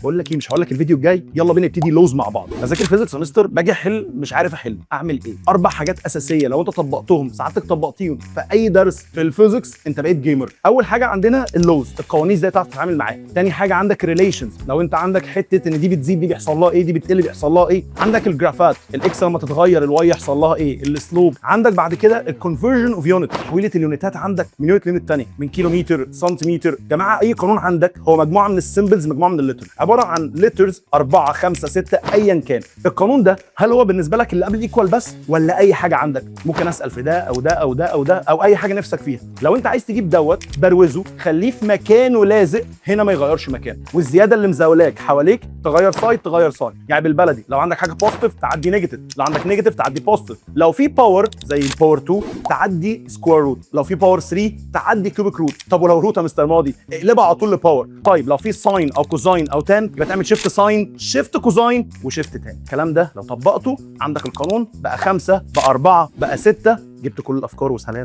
بقول لك ايه، مش هقول لك الفيديو الجاي، يلا بينا نبتدي لوز مع بعض. اذاكر فيزيكس يا مستر، باجي احل مش عارف احل، اعمل ايه؟ 4 حاجات اساسيه لو انت طبقتهم، ساعتك طبقتيهم في اي درس في الفيزيكس انت بقيت جيمر. اول حاجه عندنا اللوز، القوانين ازاي تعرف تتعامل معاها. تاني حاجه عندك ريليشنز، لو انت عندك حته ان دي بتزيد دي بيحصل لها ايه، دي بتقل بيحصل لها ايه. عندك الجرافات، الاكس لما تتغير الواي يحصل لها ايه، السلوب. عندك بعد كده الكونفرجن اوف يونت، تحويله اليونتات عندك من يونت ليونت ثانيه، من كيلومتر سنتيمتر. جماعه اي قانون عندك هو مجموعه من السيمبلز، مجموعه من الليتر، عباره عن ليترز 4 5 6 ايا كان. القانون ده هل هو بالنسبه لك اللي قبل الايكوال بس، ولا اي حاجه عندك؟ ممكن اسال في ده او ده او ده او ده او اي حاجه نفسك فيها. لو انت عايز تجيب دوت بروزه، خليه في مكانه لازق، هنا ما يغيرش مكانه، والزياده اللي مزاولاك حواليك تغير سايد تغير سايد. يعني بالبلدي لو عندك حاجه بوزيتيف تعدي نيجاتيف، لو عندك نيجاتيف تعدي بوزيتيف، لو في باور زي الباور 2 تعدي سكوير روت، لو في باور 3 تعدي كيوبيك روت. طب ولو روت يا مستر ماضي اقلبها على طول لباور. طيب لو في ساين او كوزاين او تان يبقى تعمل شيفت ساين شيفت كوزاين وشيفت تان. الكلام ده لو طبقته عندك القانون بقى 5 بقى 4 بقى 6، جبت كل الافكار وسلام.